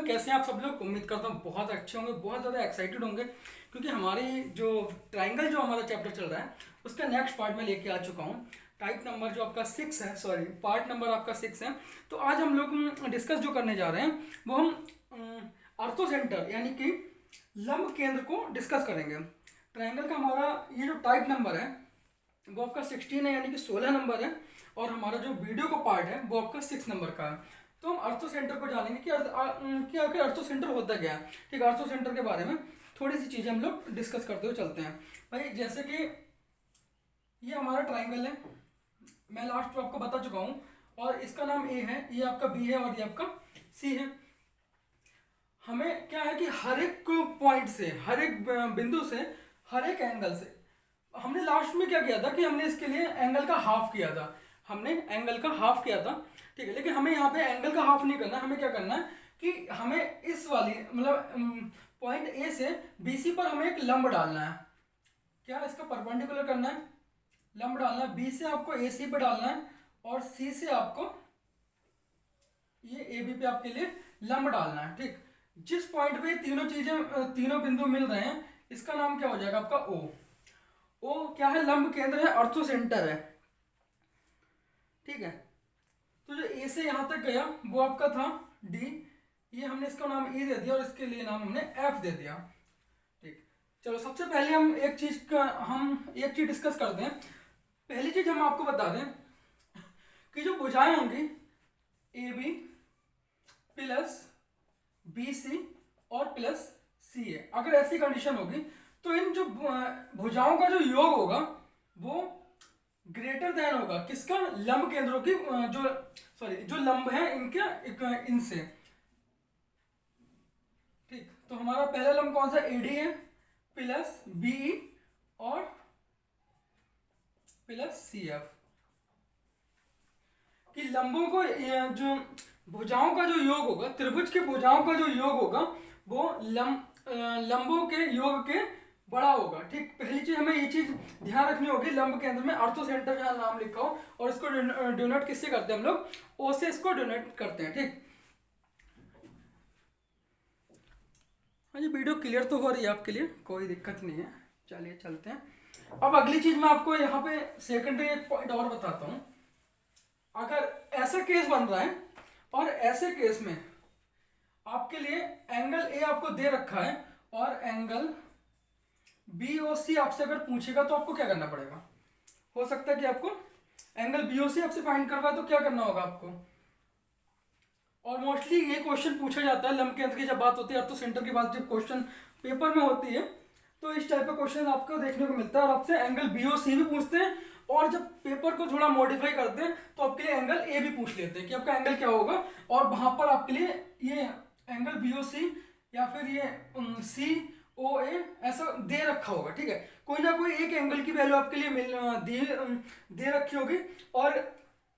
कैसे हैं आप सब लोग। उम्मीद करता हूँ बहुत अच्छे होंगे, बहुत ज़्यादा एक्साइटेड होंगे, क्योंकि हमारी जो ट्राइंगल जो हमारा चैप्टर चल रहा है उसका नेक्स्ट पार्ट में लेके आ चुका हूँ। टाइप नंबर जो आपका 6 है, सॉरी पार्ट नंबर आपका 6 है। तो आज हम लोग डिस्कस जो करने जा रहे हैं वो हम अर्थोसेंटर यानी कि लंब केंद्र को डिस्कस करेंगे। ट्राइंगल का हमारा ये जो टाइप नंबर है वो आपका 16 है, यानी कि 16 नंबर है, और हमारा जो वीडियो का पार्ट है वो आपका 6 नंबर का है। तो हम अर्थो सेंटर को जानेंगे कि आखिर अर्थो सेंटर होता क्या है। ठीक है, अर्थो सेंटर के बारे में थोड़ी सी चीज़ें हम लोग डिस्कस करते हुए चलते हैं। भाई जैसे कि ये हमारा ट्राइंगल है, मैं लास्ट में आपको बता चुका हूँ, और इसका नाम ए है, ये आपका बी है और ये आपका सी है। हमें क्या है कि हर एक पॉइंट से, हर एक बिंदु से, हर एक एंगल से, हमने लास्ट में क्या किया था कि हमने इसके लिए एंगल का हाफ किया था, हमने एंगल का हाफ किया था। ठीक है, लेकिन हमें यहाँ पे एंगल का हाफ नहीं करना, हमें क्या करना है कि हमें इस वाली मतलब पॉइंट ए से बीसी पर हमें एक लंब डालना है। क्या इसका परपेंडिकुलर करना है, लंब डालना है। बी से आपको ए सी पे डालना है, और सी से आपको ये ए बी पे आपके लिए लंब डालना है। ठीक, जिस पॉइंट पे तीनों चीजें, तीनों बिंदु मिल रहे हैं, इसका नाम क्या हो जाएगा आपका ओ। ओ क्या है, लंब केंद्र है, अर्थो सेंटर है। ठीक है, तो जो ए से यहां तक गया वो आपका था डी, ये हमने इसका नाम ई दे दिया और इसके लिए नाम हमने एफ दे दिया। ठीक, चलो सबसे पहले हम एक चीज डिस्कस करते हैं। पहली चीज हम आपको बता दें कि जो भुजाएं होंगी a b plus b c और प्लस सी ए, अगर ऐसी कंडीशन होगी तो इन जो भुजाओं का जो योग होगा वो ग्रेटर देन होगा किसका, लंब केंद्रों की जो लंब है इनके इनसे। ठीक, तो हमारा पहला लंब कौन सा, एडी है प्लस बी और प्लस सी एफ। कि लंबों को जो भुजाओं का जो योग होगा, त्रिभुज के भुजाओं का जो योग होगा वो लंबों के योग के बड़ा होगा। ठीक, पहली चीज हमें ये चीज ध्यान रखनी होगी, लंब केंद्र में अर्थो सेंटर जहां नाम लिखा हो, और इसको डोनेट किससे करते हैं हम लोग, ओ से इसको डोनेट करते हैं। ठीक, हाँ जी, वीडियो क्लियर तो हो रही है आपके लिए, कोई दिक्कत नहीं है। चलिए चलते हैं। अब अगली चीज मैं आपको यहाँ पे सेकेंडरी एक पॉइंट और बताता हूँ। अगर ऐसा केस बन रहा है और ऐसे केस में आपके लिए एंगल ए आपको दे रखा है और एंगल बी ओ सी आपसे अगर पूछेगा तो आपको क्या करना पड़ेगा। हो सकता है कि आपको एंगल बी ओ सी आपसे फाइंड करवा, तो क्या करना होगा आपको। और मोस्टली ये क्वेश्चन पूछा जाता है लंब केंद्र की जब बात होती है, अर्थो सेंटर की बात जब क्वेश्चन पेपर में होती है, तो इस टाइप का क्वेश्चन आपको देखने को मिलता है, और आपसे एंगल बी ओ सी भी पूछते हैं, और जब पेपर को थोड़ा मॉडिफाई करते हैं तो आपके लिए एंगल ए भी पूछ लेते हैं कि आपका एंगल क्या होगा, और वहां पर आपके लिए ये एंगल बी ओ सी या फिर ये सी ओ ए ऐसा दे रखा होगा। ठीक है, कोई ना कोई एक एंगल की वैल्यू आपके लिए दे रखी होगी, और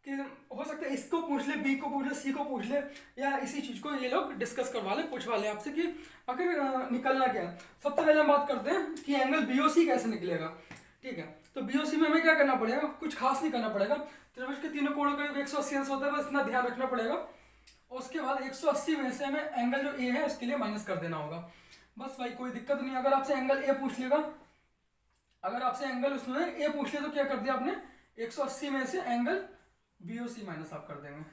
कि हो सकता है इसको पूछ ले, बी को पूछ ले, सी को पूछ ले, या इसी चीज को ये लोग डिस्कस करवा ले, पूछवा ले आपसे कि आखिर निकलना क्या है। सबसे पहले हम बात करते हैं कि एंगल बी ओ सी कैसे निकलेगा। ठीक है, तो बी ओ सी में हमें क्या करना पड़ेगा, कुछ खास नहीं करना पड़ेगा। त्रिभुज के तीनों कोणों का 180 अंश होता है, बस इतना ध्यान रखना पड़ेगा। और उसके बाद 180 में से हमें एंगल जो ए है उसके लिए माइनस कर देना होगा। बस भाई कोई दिक्कत नहीं। अगर आपसे एंगल ए पूछ लेगा, अगर आपसे एंगल उसमें ए पूछ लिया तो क्या कर दिया आपने, 180 में से एंगल बी ओ सी माइनस आप कर देंगे।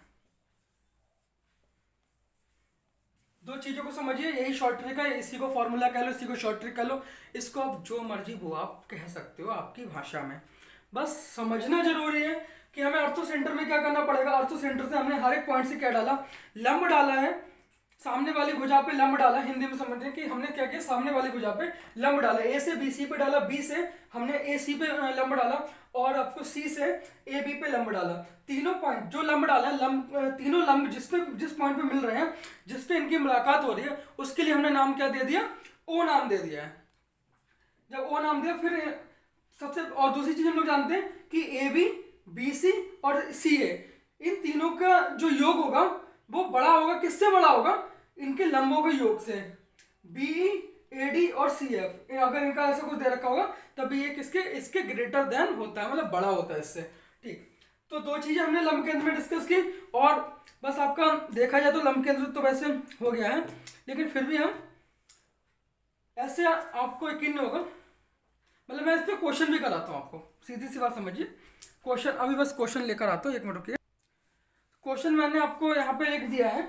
दो चीजों को समझिए, यही शॉर्ट ट्रिक है, इसी को फॉर्मूला कह लो, इसी को शॉर्ट ट्रिक कह लो, इसको आप जो मर्जी वो आप कह सकते हो आपकी भाषा में। बस समझना जरूरी है कि हमें अर्थो सेंटर में क्या करना पड़ेगा। अर्थो सेंटर से हमने हर एक पॉइंट से क्या डाला, लंब डाला है, सामने वाली भुजा पे लंब डाला। हिंदी में समझ रहे कि हमने क्या किया, सामने वाली भुजा पे लंब डाला। ए से बी सी पे डाला, बी से हमने ए सी पे लंब डाला, और आपको सी से ए बी पे लंब डाला। तीनों पॉइंट जो लंब डाला है, तीनों लंब जिस पॉइंट पे मिल रहे हैं, जिस पे इनकी मुलाकात हो रही है, उसके लिए हमने नाम क्या दे दिया, ओ नाम दे दिया है। जब ओ नाम दिया, फिर सबसे और दूसरी चीज हम लोग जानते हैं कि ए बी, बी सी और सी ए, इन तीनों का जो योग होगा वो बड़ा होगा, किससे बड़ा होगा, इनके लंबों के योग से। बी ए डी और सी एफ, अगर इनका ऐसा कुछ दे रखा होगा तभी ये किसके, इसके ग्रेटर देन होता है, मतलब बड़ा होता है इससे। ठीक, तो दो चीज़ें हमने लंब केंद्र में डिस्कस की, और बस आपका देखा जाए तो लंब केंद्र तो वैसे हो गया है, लेकिन फिर भी हम ऐसे आपको यकीन नहीं होगा, मतलब मैं इस पर क्वेश्चन भी कराता हूँ आपको, सीधी सी बात समझिए। क्वेश्चन अभी बस क्वेश्चन लेकर आता हूँ, एक मिनट रुकिए। क्वेश्चन मैंने आपको यहाँ पे लिख दिया है।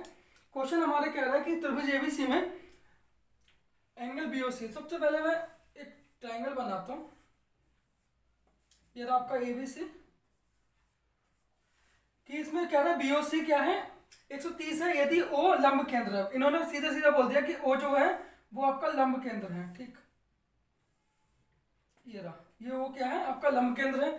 क्वेश्चन हमारे कह रहा है कि त्रिभुज एबीसी में एंगल बीओसी। सबसे पहले मैं एक ट्राइंगल बनाता हूँ, ये रहा आपका एबीसी, कि इसमें कह रहा है बीओसी क्या है, 130 है यदि ओ लंब केंद्र है। इन्होंने सीधा सीधा बोल दिया कि ओ जो है वो आपका लंब केंद्र है, ठीक। ये रहा, ये वो क्या है आपका लंब केंद्र है।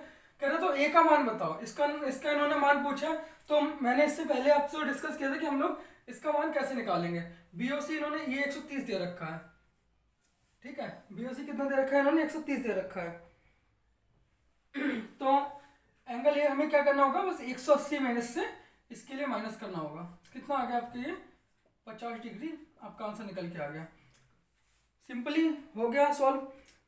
कह रहे तो ए का मान बताओ, इसका इसका इन्होंने मान पूछा। तो मैंने इससे पहले आपसे डिस्कस किया था कि हम लोग इसका मान कैसे निकालेंगे। बीओसी इन्होंने ये 130 दे रखा है, ठीक है। बीओसी कितना दे रखा है इन्होंने, 130 दे रखा है। तो एंगल ये हमें क्या करना होगा, बस 180 में से इसके लिए माइनस करना होगा। कितना आ गया आपके ये 50 डिग्री, आपका आंसर निकल के आ गया। सिंपली हो गया सॉल्व।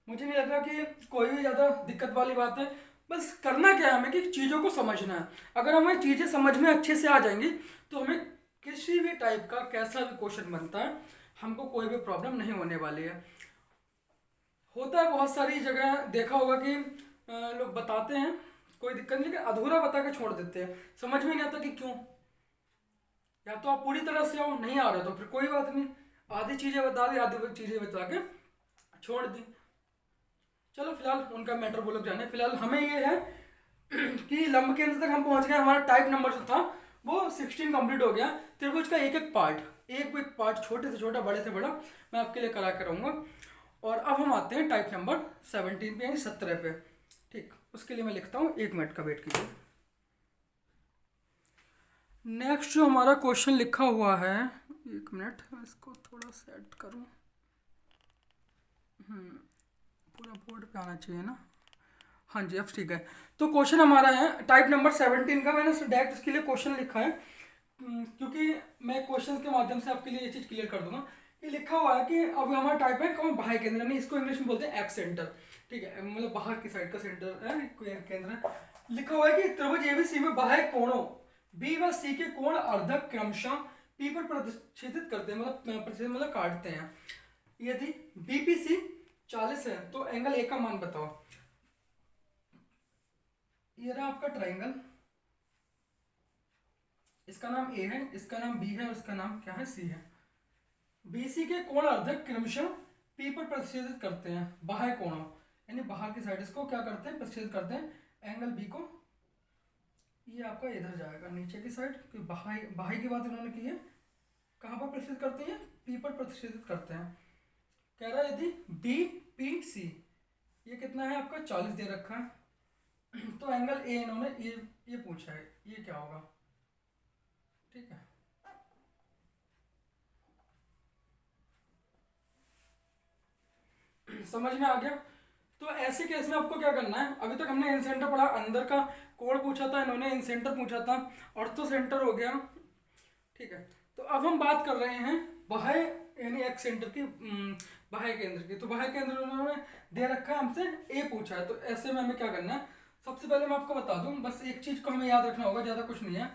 मुझे नहीं लग रहा कि कोई भी ज़्यादा दिक्कत वाली बात है। बस करना क्या है हमें कि चीज़ों को समझना है। अगर हमें चीज़ें समझ में अच्छे से आ जाएंगी तो हमें किसी भी टाइप का कैसा भी क्वेश्चन बनता है हमको कोई भी प्रॉब्लम नहीं होने वाली है। होता है बहुत सारी जगह देखा होगा कि लोग बताते हैं कोई दिक्कत नहीं, लेकिन अधूरा बता के छोड़ देते हैं, समझ में नहीं आता कि क्यों। या तो आप पूरी तरह से आओ, नहीं आ रहे तो फिर कोई बात नहीं, आधी चीज़ें बता दी, आधी चीज़ें बता के छोड़ दी। चलो फिलहाल उनका मैटर वो लोग जाने। फिलहाल हमें ये है कि लंब केंद्र तक हम पहुंच गए। हमारा टाइप नंबर जो था वो 16 कंप्लीट हो गया। त्रिभुज का एक एक पार्ट छोटे से छोटा बड़े से बड़ा मैं आपके लिए करा करूँगा। और अब हम आते हैं टाइप नंबर 17 पे यानी 17 पे, ठीक। उसके लिए मैं लिखता हूँ, 1 मिनट का वेट कीजिए। नेक्स्ट जो हमारा क्वेश्चन लिखा हुआ है, 1 मिनट इसको थोड़ा सेट करूँ, पूरा बोर्ड पे आना चाहिए ना। हाँ जी, अब ठीक है। तो क्वेश्चन हमारा है टाइप नंबर 17 का। मैंने डायरेक्ट इसके लिए क्वेश्चन लिखा है क्योंकि मैं क्वेश्चन के माध्यम से आपके लिए ये चीज़ क्लियर कर दूंगा। ये लिखा हुआ है कि अब हमारा टाइप है कौन, बाह्य केंद्र, यानी इसको इंग्लिश में बोलते हैं एक्स सेंटर, ठीक है, मतलब बाहर की साइड का सेंटर है, केंद्र है। लिखा हुआ है कि त्रिभुज एबीसी में बाह्य कोणों बी व सी के कोण अर्धक क्रमशः पी पर प्रतिच्छेदित करते हैं, मतलब काटते हैं। यदि बीपीसी 40 है तो एंगल ए का मान बताओ। ये रहा आपका ट्राइंगल, इसका नाम ए है, इसका नाम बी है और इसका नाम क्या है, सी है। बीसी के कोण अर्धक क्रमशः पी पर प्रतिच्छेदित करते हैं बाह्य कोणों, यानी बाहर की साइड इसको क्या करते हैं, प्रतिच्छेदित करते हैं एंगल बी को। ये आपका इधर जाएगा नीचे की साइड, क्योंकि बाह्य की बात उन्होंने की है। कहाँ पर प्रतिच्छेदित करते हैं, पी पर प्रतिच्छेदित करते हैं। कह रहा है यदि बी पी सी ये कितना है आपका 40 दे रखा है, तो एंगल ए इन्होंने ये पूछा है, ये क्या होगा, ठीक है। समझ में आ गया। तो ऐसे केस में आपको क्या करना है, अभी तक हमने इन सेंटर पढ़ा, अंदर का कोण पूछा था इन्होंने, इन सेंटर पूछा था, ऑर्थो सेंटर हो गया, ठीक है। तो अब हम बात कर रहे हैं बाह्य यानी एक्स सेंटर की, बाह्य केंद्र की। तो बाह्य केंद्र उन्होंने दे रखा है, हमसे ए पूछा है। तो ऐसे में हमें क्या करना है, सबसे पहले मैं आपको बता दूं, बस एक चीज को हमें याद रखना होगा, ज्यादा कुछ नहीं है।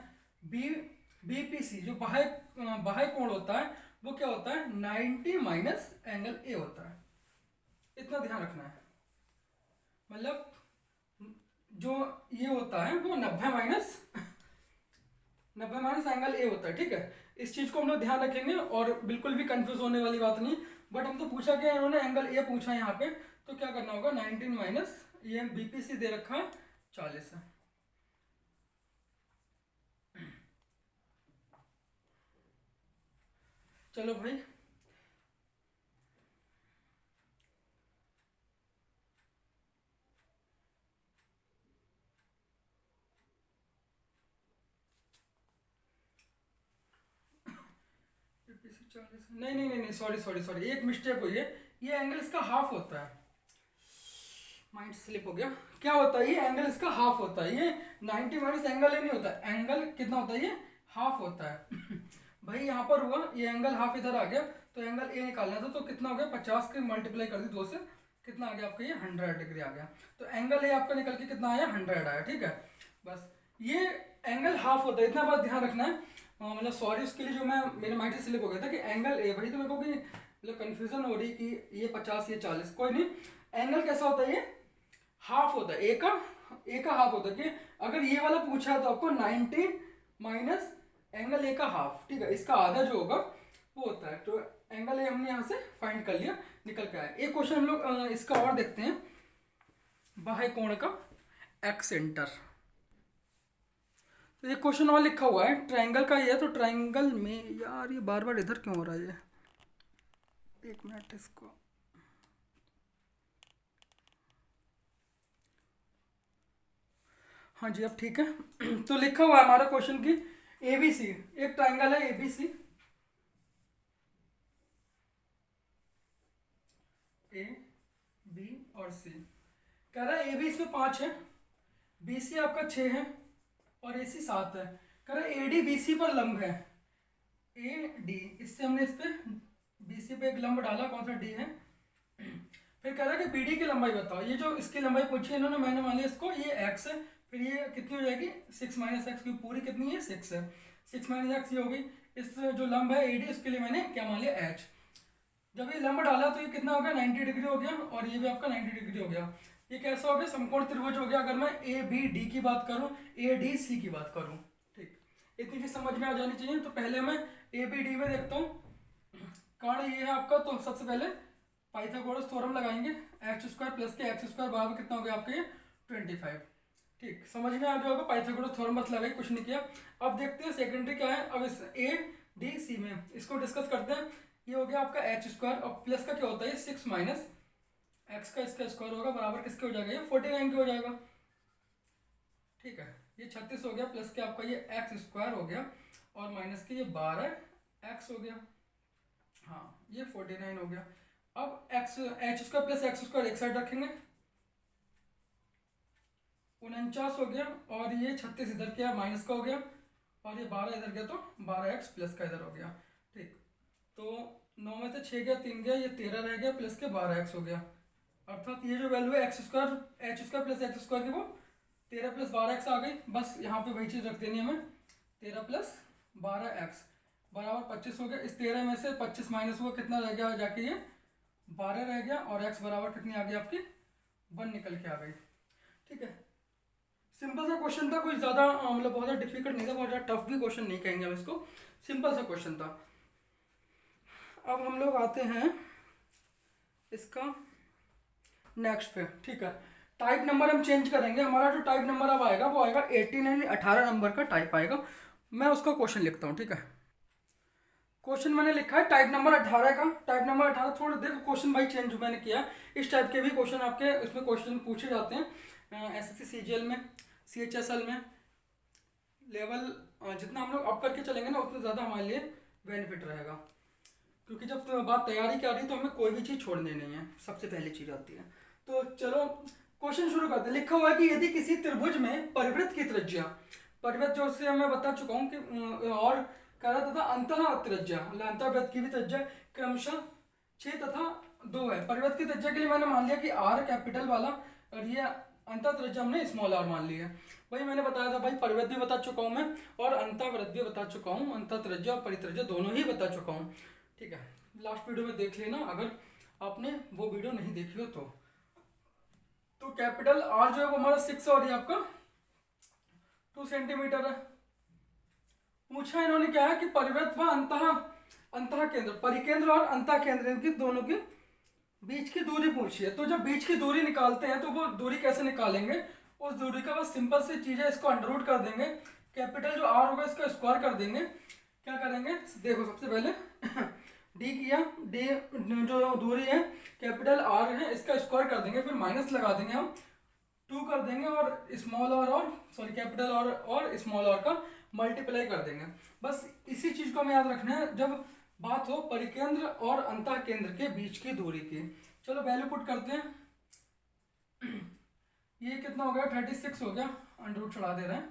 बीपीसी जो बाह्य कोण होता है वो क्या होता है, 90 माइनस एंगल ए होता है, इतना ध्यान रखना है। मतलब जो ये होता है वो 90 माइनस एंगल ए होता है, ठीक है। इस चीज को हम लोग ध्यान रखेंगे और बिल्कुल भी कंफ्यूज होने वाली बात नहीं। बट हम तो पूछा क्या, इन्होंने एंगल ए पूछा यहाँ पे, तो क्या करना होगा, 19 माइनस ये बीपीसी दे रखा है 40 है। चलो भाई, नहीं, सॉरी, एक मिस्टेक हुई है। ये एंगल इसका हाफ होता है, माइंड स्लिप हो गया। क्या होता है, ये एंगल इसका हाफ होता है। ये 90 माइनस एंगल ही नहीं होता, एंगल कितना होता है, ये हाफ होता है। भाई यहाँ पर हुआ ये एंगल हाफ इधर आ गया, तो एंगल ए निकालना था, तो कितना हो गया, 50 के मल्टीप्लाई कर दी 2 से, कितना आ गया आपका, ये 100 डिग्री आ गया। तो एंगल ए आपका निकल के कितना आया, 100 आया, ठीक है। बस ये एंगल हाफ होता है, इतना बात ध्यान रखना है। मतलब सॉरी उसके लिए, जो मैं मेरे माइंड से स्लिप हो गया था कि एंगल ए, भाई तो मेरे को कि मतलब कन्फ्यूजन हो रही कि ये 50 ये 40, कोई नहीं। एंगल कैसा होता है, ये हाफ होता है, ए का हाफ होता है। कि अगर ये वाला पूछा है तो आपको 90 माइनस एंगल ए का हाफ, ठीक है, इसका आधा जो होगा वो होता है। तो एंगल ए हमने यहाँ से फाइंड कर लिया, निकल के आया। एक क्वेश्चन हम लोग इसका और देखते हैं, बाह्य कोण का एक्स सेंटर। तो एक क्वेश्चन और लिखा हुआ है, ट्रायंगल का ये है। तो ट्रायंगल में, यार ये बार बार इधर क्यों हो रहा है ये, एक मिनट इसको, हाँ जी अब ठीक है। तो लिखा हुआ है हमारा क्वेश्चन की एबीसी, एक ट्रायंगल है एबीसी, ए बी और सी। कह रहा है ए बी इसमें 5 है, बी सी आपका 6 है और ए सी 7 है। कह रहा है ए डी बी सी पर लंब है, ए डी, इससे हमने इस पे बी सी पे एक लंब डाला, कौन सा डी है। फिर कह रहा है कि बी डी की लंबाई बताओ। ये जो इसकी लंबाई पूछी है इन्होंने, मैंने मान लिया इसको ये एक्स है, फिर ये कितनी हो जाएगी 6 माइनस एक्स, की पूरी कितनी है 6 है, 6 माइनस एक्स ये होगी। इस जो लंब है ए डी उसके लिए मैंने क्या मान लिया एच। जब ये लंब डाला तो ये कितना हो गया 90 डिग्री हो गया, और ये भी आपका 90 डिग्री हो गया। ये कैसा हो गया समकोण त्रिभुज हो गया। अगर मैं ए बी डी की बात करूं, ए डी सी की बात करूं, ठीक, इतनी चीज समझ में आ जानी चाहिए। तो पहले मैं ए बी डी में देखता हूँ, कारण ये है आपका। तो सबसे पहले पाइथागोरस थ्योरम लगाएंगे, एक्स स्क्वायर प्लस के एक्स स्क्वायर बराबर कितना हो गया आपका ये 25, ठीक, समझ में आ गया होगा। पाइथागोरस थ्योरम बस लगाई, कुछ नहीं किया। अब देखते हैं सेकेंडरी क्या है। अब इस ए डी सी में इसको डिस्कस करते हैं। ये हो गया आपका एच स्क्वायर, और प्लस का क्या होता है 6 माइनस एक्स का इसका स्क्वायर होगा बराबर किसके हो जाएगा ये 49 के हो जाएगा, ठीक है। ये 36 हो गया, प्लस के आपका ये एक्स स्क्वायर हो गया, और माइनस के ये 12 एक्स हो गया, हाँ ये 49 हो गया। अब x H square plus x square एक साइड रखेंगे, 49 हो गया, और ये 36 इधर क्या माइनस का हो गया, और ये 12 इधर गया तो 12x प्लस का इधर हो गया, ठीक। तो 9 में से 6 गया, 3 गया, ये 13 रह गया, प्लस के 12x हो गया। अर्थात ये जो वैल्यू है x square H square plus x square की वो 13 प्लस 12x आ गई। बस यहाँ पे वही चीज़ रख देनी है हमें, 13 प्लस 12x बराबर 25 हो गया। इस 13 में से 25 माइनस हुआ, कितना रह गया जाके ये 12 रह गया, और x बराबर कितनी आ गई आपकी 1 निकल के आ गई, ठीक है। सिंपल सा क्वेश्चन था, कोई ज़्यादा मतलब बहुत ज़्यादा डिफिकल्ट नहीं था, बहुत ज़्यादा टफ भी क्वेश्चन नहीं कहेंगे हम इसको, सिंपल सा क्वेश्चन था। अब हम लोग आते हैं इसका नेक्स्ट पे, ठीक है। टाइप नंबर हम चेंज करेंगे, हमारा जो टाइप नंबर अब आएगा वो आएगा 18 नंबर का टाइप आएगा। मैं उसका क्वेश्चन लिखता हूँ, ठीक है। क्वेश्चन मैंने लिखा है टाइप नंबर 18 का। टाइप नंबर 18 थोड़ा देखो क्वेश्चन भाई चेंज मैंने किया, इस टाइप के भी क्वेश्चन आपके उसमें क्वेश्चन पूछे जाते हैं एसएससी सीजीएल में, सीएचएसएल में। लेवल जितना हम लोग अप करके चलेंगे ना उतना ज़्यादा हमारे लिए बेनिफिट रहेगा, क्योंकि जब बात तैयारी की आ रही है तो हमें कोई भी चीज़ छोड़नी नहीं है, सबसे पहली चीज़ आती है। तो चलो क्वेश्चन शुरू करते हैं। लिखा हुआ है कि यदि किसी त्रिभुज में परिवृत्त की त्रिज्या, परिवृत्त जो से मैं बता चुका हूँ कि, और कह रहा तथा अंतः त्रिज्या, मतलब अंतर्वृत्त की भी त्रिज्या क्रमशः 6 तथा 2 है। परिवृत्त की त्रिज्या के लिए मैंने मान लिया कि आर कैपिटल वाला, और ये अंतः त्रिज्या हमने स्मॉल आर मान लिया। वही मैंने बताया था भाई, परिवृत्त भी बता चुका हूँ मैं, और अंतर्वृत्त भी बता चुका हूँ, अंतः त्रिज्या और परित्रिज्या दोनों ही बता चुका हूँ, ठीक है। लास्ट वीडियो में देख लेना अगर आपने वो वीडियो नहीं देखी हो तो। कैपिटल आर जो है वो हमारा 6 और ये आपका 2 सेंटीमीटर है। पूछा इन्होंने क्या है कि परिवृत्त व अंतः केंद्र, परिकेंद्र और अंतः केंद्र इनकी दोनों की बीच की दूरी पूछी है। तो जब बीच की दूरी निकालते हैं तो वो दूरी कैसे निकालेंगे, उस दूरी का बस सिंपल सी चीज़ है, इसको अंडर रूट कर देंगे। कैपिटल जो आर होगा इसका स्क्वायर कर देंगे। क्या करेंगे देखो, सबसे पहले डी किया, डी जो दूरी है कैपिटल आर है इसका स्क्वायर कर देंगे, फिर माइनस लगा देंगे हम 2 कर देंगे, और स्मॉल और सॉरी कैपिटल और स्मॉल आर का मल्टीप्लाई कर देंगे। बस इसी चीज़ को हमें याद रखना है जब बात हो परिकेंद्र और अंतः केंद्र के बीच की दूरी की। चलो वैल्यू पुट करते हैं। ये कितना हो गया 36 हो गया, अंडर रूट चढ़ा दे रहे हैं।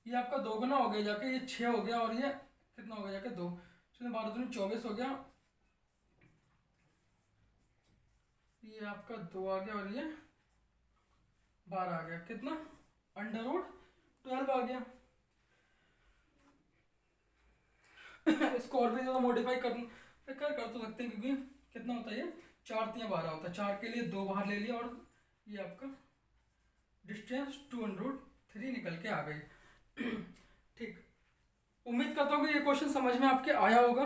ये आपका 2 गुना हो गया जाके, ये 6 हो गया, और ये कितना हो गया जाके 2, चलो 12 दूनी 24 हो गया, ये आपका 2 आ गया, और ये 12 आ गया। कितना अंडर रूट 12 आ गया। इसको और भी ज़्यादा मॉडिफाई कर तो सकते हैं, क्योंकि कितना होता है ये, 4 3 12 होता है। 4 के लिए 2 बाहर ले लिया और ये आपका डिस्टेंस 2√3 निकल के आ गई। ठीक, उम्मीद करता हूँ कि ये क्वेश्चन समझ में आपके आया होगा।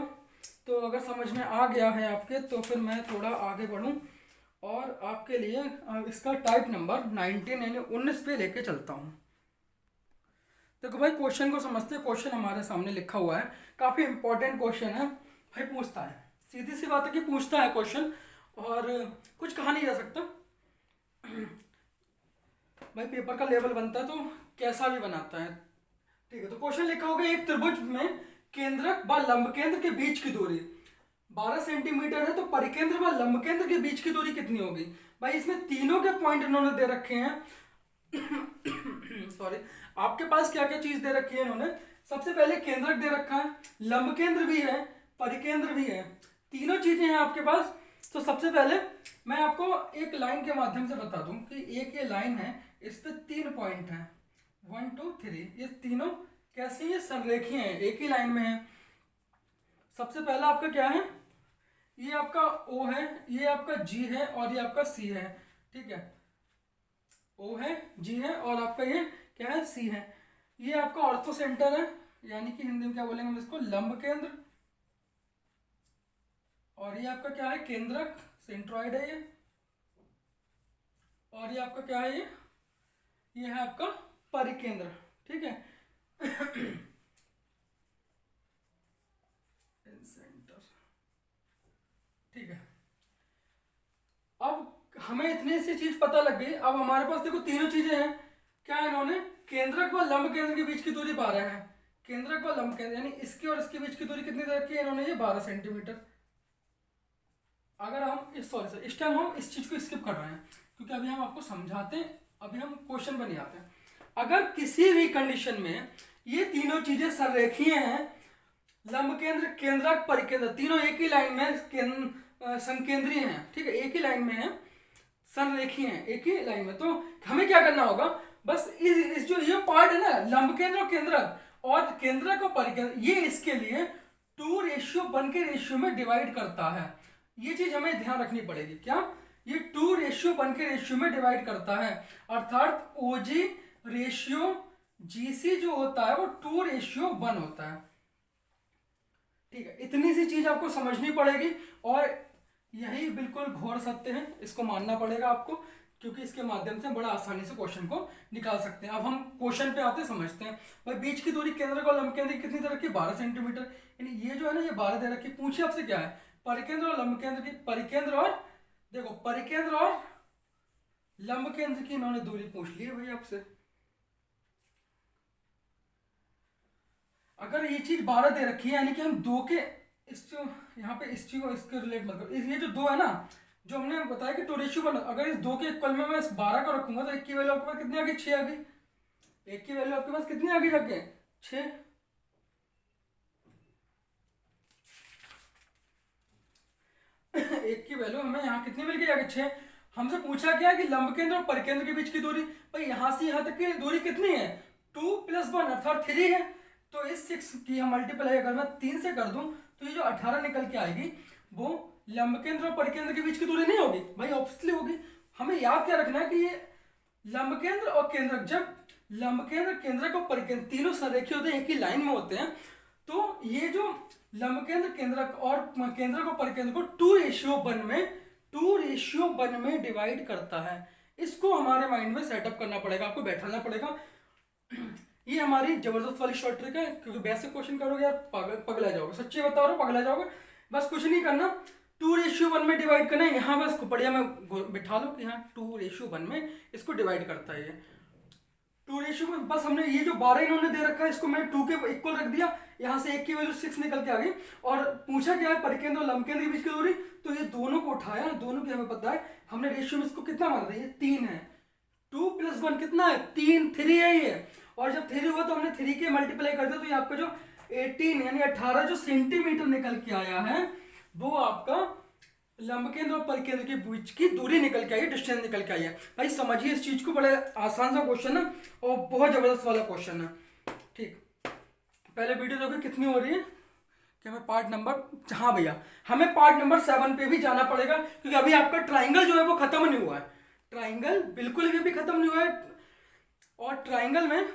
तो अगर समझ में आ गया है आपके, तो फिर मैं थोड़ा आगे बढ़ूँ और आपके लिए इसका टाइप नंबर 19 यानी 19 पे लेके चलता हूँ। देखो भाई, क्वेश्चन को समझते हैं। क्वेश्चन हमारे सामने लिखा हुआ है, काफ़ी इंपॉर्टेंट क्वेश्चन है भाई। पूछता है, सीधी सी बात है कि पूछता है क्वेश्चन, और कुछ कहा नहीं जा सकता भाई। पेपर का लेवल बनता है तो कैसा भी बनाता है। ठीक है, तो क्वेश्चन लिखा होगा, एक त्रिभुज में केंद्रक व लंब केंद्र के बीच की दूरी 12 सेंटीमीटर है, तो परिकेंद्र व लंब केंद्र के बीच की दूरी कितनी होगी। भाई इसमें तीनों के पॉइंट इन्होंने दे रखे हैं। सॉरी, आपके पास क्या क्या चीज दे रखी है इन्होंने। सबसे पहले केंद्रक दे रखा है, लंब केंद्र भी है, परिकेंद्र भी है, तीनों चीजें हैं आपके पास। तो सबसे पहले मैं आपको एक लाइन के माध्यम से बता दूं कि एक ये लाइन है, इस पे 3 पॉइंट हैं, 1 2 3। ये तीनों कैसी है, संरेखीय हैं, एक ही लाइन में है। सबसे पहला आपका क्या है, ये आपका O है, ये आपका G है और ये आपका C है। ठीक है, O है, G है और आपका ये क्या है, C है। ये आपका ऑर्थो सेंटर है, यानी कि हिंदी में क्या बोलेंगे हम इसको, लंब केंद्र। और ये आपका क्या है, केंद्रक, सेंट्रॉइड है ये। और ये आपका क्या है, ये है आपका परिकेंद्र। ठीक है सेंटर। ठीक है, अब हमें इतनी सी चीज पता लग गई। अब हमारे पास देखो तीनों चीजें हैं। क्या है, इन्होंने केंद्रक व लंब केंद्र के बीच की दूरी 12 है। केंद्रक व लंब केंद्र यानी इसके और इसके बीच की दूरी कितनी दे रखी है इन्होंने, ये 12 सेंटीमीटर। अगर हम इस टाइम हम इस चीज को स्किप कर रहे हैं, क्योंकि अभी हम आपको समझाते हैं, अभी हम क्वेश्चन पर नहीं आते हैं। अगर किसी भी कंडीशन में ये तीनों चीजें संरेखीय हैं, लंब केंद्र, केंद्रक, परिकेंद्र, तीनों एक ही लाइन में संकेंद्रीय हैं। ठीक है, एक ही लाइन में है, संरेखीय हैं एक ही लाइन में। तो हमें क्या करना होगा, बस इस जो ये पार्ट है ना, लंब केंद्र और केंद्रक और केंद्रक और परिकेंद्र, ये इसके लिए 2:1 के रेशियो में डिवाइड करता है। ये चीज हमें ध्यान रखनी पड़ेगी। क्या, ये 2:1 के रेशियो में डिवाइड करता है। अर्थात OG रेशियो GC जो होता है वो 2:1 होता है। ठीक है, इतनी सी चीज आपको समझनी पड़ेगी, और यही बिल्कुल घोर सत्य है, इसको मानना पड़ेगा आपको, क्योंकि इसके माध्यम से बड़ा आसानी से क्वेश्चन को निकाल सकते हैं। अब हम क्वेश्चन पे आते समझते हैं। भाई बीच की दूरी केंद्र को लंब केंद्र कितनी दे रखी है, 12 सेंटीमीटर। यानी ये जो है ना, ये 12 दे रखी है। पूछिए आपसे क्या है, परिकेंद्र और लंब केंद्र की, परिकेंद्र और देखो परिकेंद्र और लंब केंद्र की इन्होंने दूरी पूछ ली है भाई आपसे। अगर ये चीज 12 दे रखी है, यानी कि हम 2 के इस जो यहाँ पे इस चीज को इसके रिलेट मत करो। ये जो 2 है ना, जो हमने बताया कि 2:1, अगर इस 2 के इक्वल में मैं इस 12 का रखूंगा तो 1 की वैल्यू आपके पास कितनी आ गई, 6 आ गई। 1 की वैल्यू आपके पास कितनी आ गई जाके, 6। एक की वैल्यू हमें यहाँ कितनी मिल गई आगे, 6। हमसे पूछा क्या है कि लंब केंद्र और परिकेंद्र के बीच की दूरी। भाई यहाँ से यहाँ तक की दूरी कितनी है, 2 + 1 अर्थात 3 है। तो इस 6 की हम मल्टीप्लाई अगर मैं 3 से कर दूं, तो ये जो 18 निकल के आएगी, वो लंब केंद्र और परिकेंद्र के बीच की दूरी नहीं होगी भाई, ऑब्वियसली होगी। हमें याद क्या रखना है कि ये लंब केंद्र और केंद्रक, जब लंब केंद्र, केंद्रक और परिकेंद्र तीनों संरेखीय होते हैं, एक ही लाइन में होते हैं, तो ये जो लंब केंद्र, केंद्रक और केंद्रक और परिकेंद्र को 2:1 में डिवाइड करता है। इसको हमारे माइंड में सेटअप करना पड़ेगा, आपको बैठाना पड़ेगा। ये हमारी जबरदस्त वाली शॉर्ट ट्रिक है, क्योंकि बेसिक क्वेश्चन करोगे यार पगला जाओगे, सच्ची बता रहा हूँ, पगला जाओगे। बस कुछ नहीं करना, 2:1 में डिवाइड करना है। यहाँ बस बढ़िया में बिठा लो कि हाँ 2:1 में इसको डिवाइड करता है। ये 2:1 बस हमने ये जो 12 इन्होंने दे रखा है, इसको मैंने 2 के इक्वल रख दिया। यहाँ से 1 की वैल्यू 6 निकल के आ गई। और पूछा क्या है, परिकेंद्र और लंब केंद्र के बीच की दूरी, तो ये दोनों को उठाया, दोनों की हमें पता है, हमने रेशियो में इसको कितना माना था, ये 3 है। 2 + 1 कितना है, 3 है ये। और जब 3 हुआ तो हमने 3 के मल्टीप्लाई कर दिया, तो ये आपका जो 18 यानी 18 जो सेंटीमीटर निकल के आया है, वो आपका लंब केंद्र और परिकेंद्र के बीच की दूरी निकल के आई है, डिस्टेंस निकल के आई है। भाई समझिए इस चीज को, बड़ा आसान सा क्वेश्चन है और बहुत जबरदस्त वाला क्वेश्चन है। ठीक, पहले वीडियो देखो कितनी हो रही है कि हमें पार्ट नंबर, हाँ भैया हमें पार्ट नंबर 7 पे भी जाना पड़ेगा, क्योंकि अभी आपका ट्राइंगल जो है वो खत्म नहीं हुआ है। ट्राइंगल बिल्कुल भी खत्म नहीं हुआ है, और ट्राइंगल में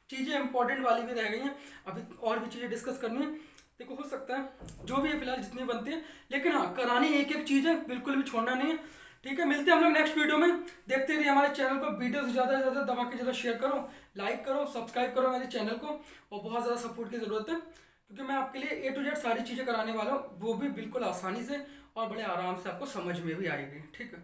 चीज़ें इंपॉर्टेंट वाली भी रह गई हैं, अभी और भी चीज़ें डिस्कस करनी है। देखो हो सकता है जो भी है फिलहाल जितनी बनती है, लेकिन हाँ करानी एक एक चीज़ है, बिल्कुल भी छोड़ना नहीं है। ठीक है, मिलते हैं हम लोग नेक्स्ट वीडियो में। देखते रहिए हमारे चैनल को, वीडियो से ज़्यादा से ज़्यादा दबा के ज़्यादा शेयर करो, लाइक करो, सब्सक्राइब करो मेरे चैनल को, और बहुत ज़्यादा सपोर्ट की ज़रूरत है, क्योंकि मैं आपके लिए A to Z सारी चीज़ें कराने वाला हूँ, वो भी बिल्कुल आसानी से और बड़े आराम से आपको समझ में भी आएगी। ठीक है,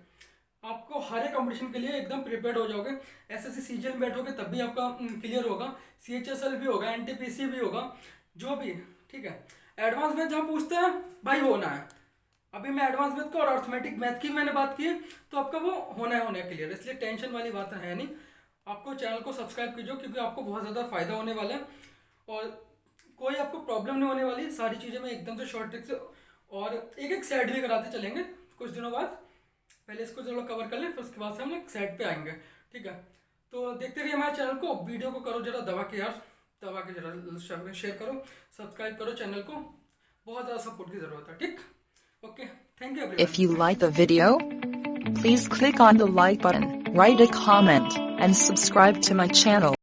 आपको हर एक कंपटीशन के लिए एकदम प्रिपेयर्ड हो जाओगे। SSC CGL में बैठोगे तब भी आपका क्लियर होगा, CHSL भी होगा, NTPC भी होगा, जो भी। ठीक है, एडवांस मैथ जहाँ पूछते हैं भाई होना है, अभी मैं एडवांस मैथ का और अर्थमेटिक मैथ की मैंने बात की है, तो आपका वो होना है क्लियर, इसलिए टेंशन वाली बात है नहीं। आपको चैनल को सब्सक्राइब कीजिए, क्योंकि आपको बहुत ज़्यादा फायदा होने वाला है, और कोई आपको प्रॉब्लम नहीं होने वाली। सारी चीज़ें मैं एकदम से शॉर्ट ट्रिक से और एक एक सेट भी कराते चलेंगे कुछ दिनों बाद। पहले इसको चलो कवर कर लें, फिर उसके बाद से हम लोग सेट पे आएंगे। ठीक है, तो देखते रहिए हमारे चैनल को, वीडियो को करो जरा दबा के यार, दबा के जरा शेयर करो, सब्सक्राइब करो चैनल को, बहुत ज़्यादा सपोर्ट की ज़रूरत है। ठीक, okay, thank you everyone. If you like the video, please click on the like button, write a comment, and subscribe to my channel.